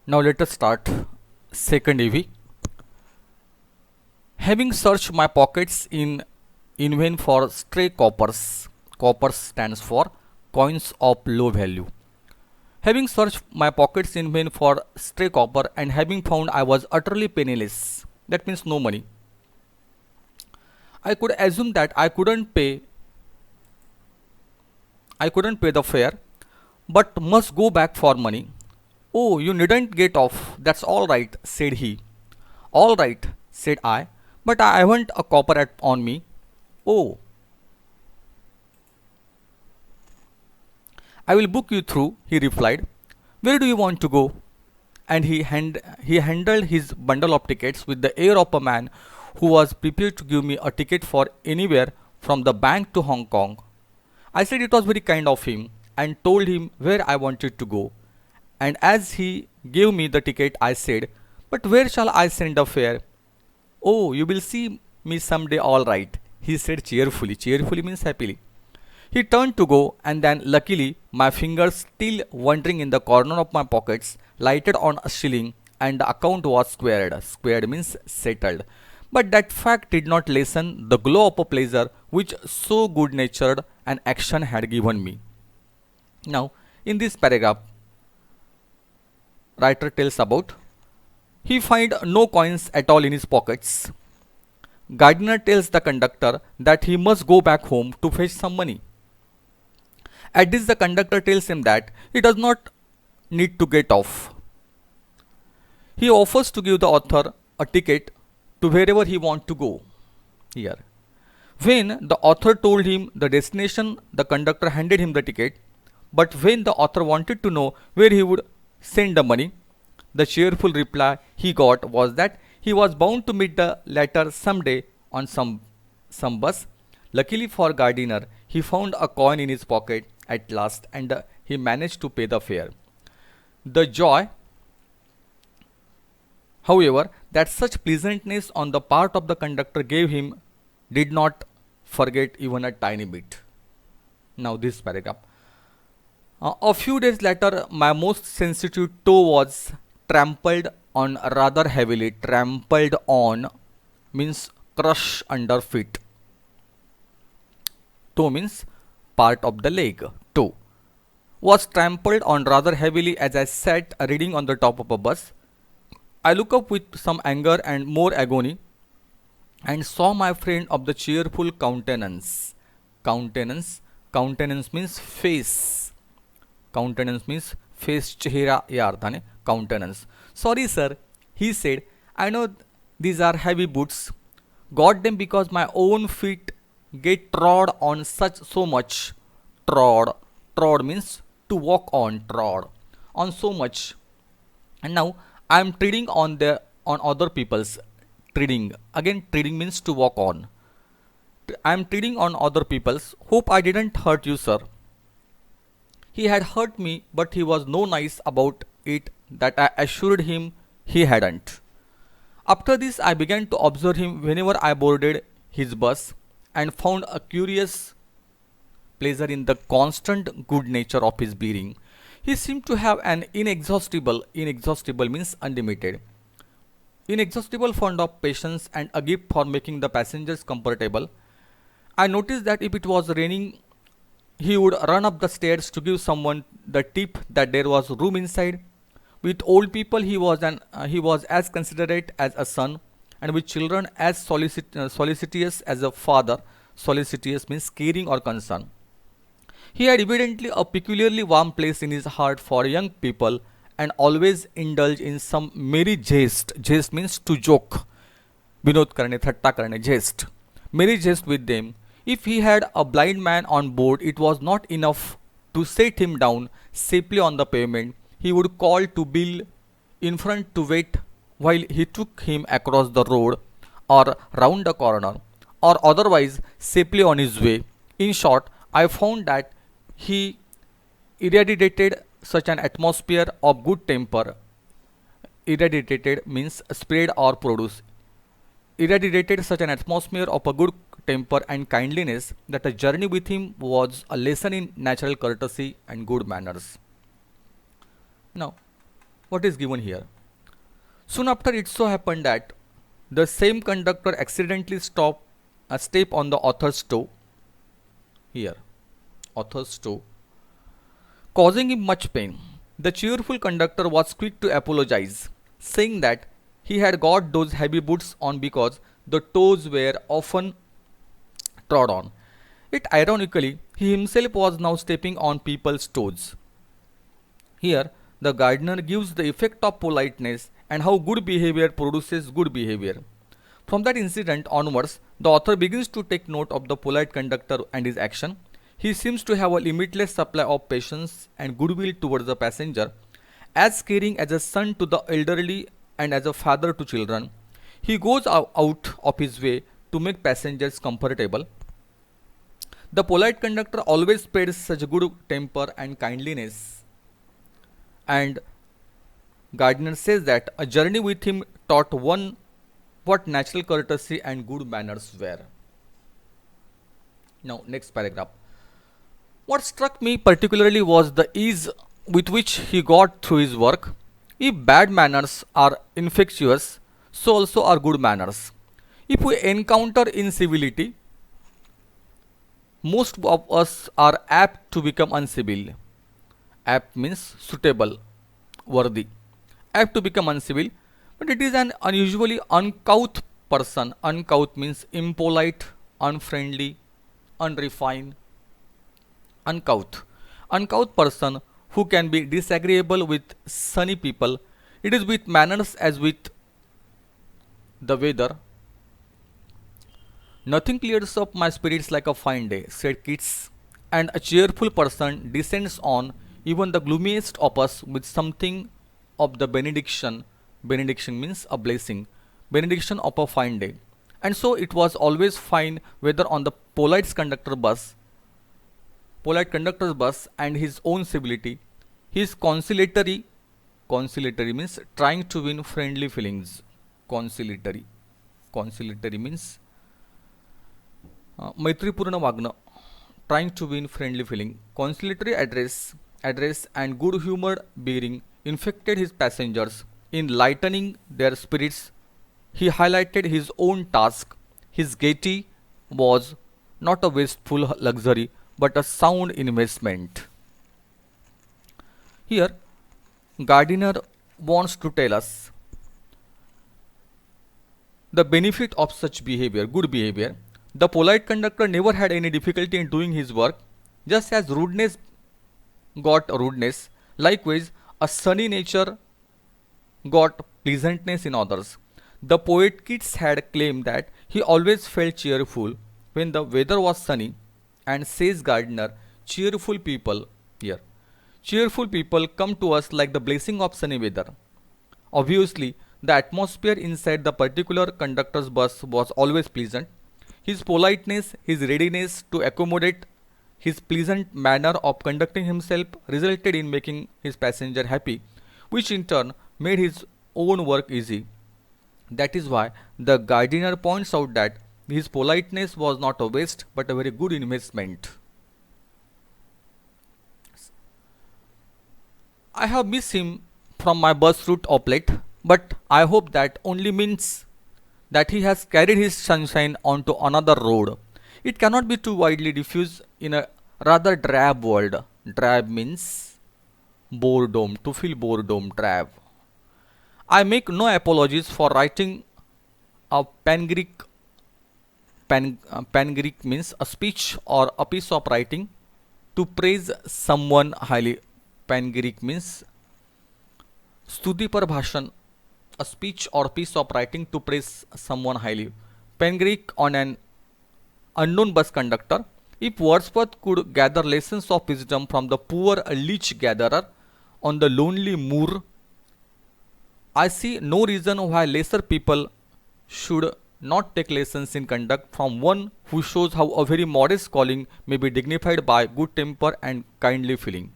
Now let us start second EV. Having searched my pockets in vain for stray coppers, coppers stands for coins of low value. Having searched my pockets in vain for stray copper and having found I was utterly penniless, that means no money, I could assume that I couldn't pay the fare, but must go back for money. Oh, you needn't get off. That's all right, said he. All right, said I, but I haven't a copper on me. Oh, I will book you through, he replied. Where do you want to go? And he handled his bundle of tickets with the air of a man who was prepared to give me a ticket for anywhere from the bank to Hong Kong. I said it was very kind of him and told him where I wanted to go. And as he gave me the ticket, I said, but where shall I send the fare? Oh, you will see me someday, all right, he said cheerfully. Cheerfully means happily. He turned to go, and then, luckily, my fingers still wandering in the corner of my pockets, lighted on a shilling, and the account was squared. Squared means settled. But that fact did not lessen the glow of a pleasure which so good natured an action had given me. Now, in this paragraph, writer tells about he find no coins at all in his pockets. Gardiner tells the conductor that he must go back home to fetch some money. At this, the conductor tells him that he does not need to get off. He offers to give the author a ticket to wherever he wants to go. Here, when the author told him the destination, the conductor handed him the ticket. But when the author wanted to know where he would send the money, the cheerful reply he got was that he was bound to meet the latter someday on some bus. Luckily for Gardiner, he found a coin in his pocket at last and he managed to pay the fare. The joy, however, that such pleasantness on the part of the conductor gave him did not forget even a tiny bit. Now, this paragraph. A few days later, my most sensitive toe was trampled on rather heavily. Trampled on means crush under feet. Toe means part of the leg. Toe was trampled on rather heavily as I sat reading on the top of a bus. I looked up with some anger and more agony and saw my friend of the cheerful countenance. Countenance. Countenance means face. Countenance means face, chehra या अर्थाने countenance. Sorry sir, he said, I know these are heavy boots. Got them because my own feet get trod on such so much. Trod. Trod means to walk on. Trod. On so much. And now I am treading on other people's. Treading. Again treading means to walk on. I am treading on other people's. Hope I didn't hurt you, sir. He had hurt me, but he was no nice about it that I assured him he hadn't. After this, I began to observe him whenever I boarded his bus and found a curious pleasure in the constant good nature of his bearing. He seemed to have an inexhaustible means unlimited, inexhaustible fund of patience and a gift for making the passengers comfortable. I noticed that if it was raining, he would run up the stairs to give someone the tip that there was room inside. With old people, he was as considerate as a son, and with children as solicitous as a father. Solicitous means caring or concern. He had evidently a peculiarly warm place in his heart for young people, and always indulged in some merry jest. Jest means to joke. Vinod करने, थट्टा करने, jest. Merry jest with them. If he had a blind man on board, it was not enough to set him down safely on the pavement. He would call to Bill in front to wait while he took him across the road or round the corner or otherwise safely on his way. In short, I found that he irradiated such an atmosphere of good temper. Irradiated means spread or produce. Irradiated such an atmosphere of a good temper and kindliness that a journey with him was a lesson in natural courtesy and good manners. Now, what is given here. Soon after, it so happened that the same conductor accidentally stopped a step on the author's toe, here, author's toe, causing him much pain. The cheerful conductor was quick to apologize, saying that he had got those heavy boots on because the toes were often trod on. Yet ironically, he himself was now stepping on people's toes. Here, the gardener gives the effect of politeness and how good behavior produces good behavior. From that incident onwards, the author begins to take note of the polite conductor and his action. He seems to have a limitless supply of patience and goodwill towards the passenger, as caring as a son to the elderly and as a father to children. He goes out of his way to make passengers comfortable. The polite conductor always spreads such good temper and kindliness, and Gardiner says that a journey with him taught one what natural courtesy and good manners were. Now, next paragraph. What struck me particularly was the ease with which he got through his work. If bad manners are infectious, so also are good manners. If we encounter incivility, most of us are apt to become uncivil. Apt means suitable, worthy. Apt to become uncivil, but it is an unusually uncouth person. Uncouth means impolite, unfriendly, unrefined. Uncouth. Uncouth person who can be disagreeable with sunny people. It is with manners as with the weather. Nothing clears up my spirits like a fine day, said Keats, and a cheerful person descends on even the gloomiest of us with something of the benediction. Benediction means a blessing. Benediction of a fine day. And so it was always fine whether on the polite conductor's bus and his own civility. His conciliatory, conciliatory means trying to win friendly feelings. Conciliatory. Conciliatory means मैत्रीपूर्ण वागणं, trying to win friendly feeling. Conciliatory address and good humored bearing infected his passengers. In lightening their spirits, he highlighted his own task. His gaiety was not a wasteful luxury, but a sound investment. Here, Gardiner wants to tell us the benefit of such behavior, good behavior. The polite conductor never had any difficulty in doing his work, just as rudeness got rudeness. Likewise, a sunny nature got pleasantness in others. The poet Keats had claimed that he always felt cheerful when the weather was sunny, and says Gardiner, cheerful people here. Cheerful people come to us like the blessing of sunny weather. Obviously, the atmosphere inside the particular conductor's bus was always pleasant. His politeness, his readiness to accommodate, his pleasant manner of conducting himself resulted in making his passenger happy, which in turn made his own work easy. That is why the Gardiner points out that his politeness was not a waste but a very good investment. I have missed him from my bus route of late, but I hope that only means that he has carried his sunshine onto another road. It cannot be too widely diffused in a rather drab world. Drab means boredom, to feel boredom, drab. I make no apologies for writing a panegyric means a speech or a piece of writing to praise someone highly. Panegyric means Stuti par bhashan, a speech or piece of writing to praise someone highly. Panegyric on an unknown bus conductor. If Wordsworth could gather lessons of wisdom from the poor leech gatherer on the lonely moor, I see no reason why lesser people should not take lessons in conduct from one who shows how a very modest calling may be dignified by good temper and kindly feeling.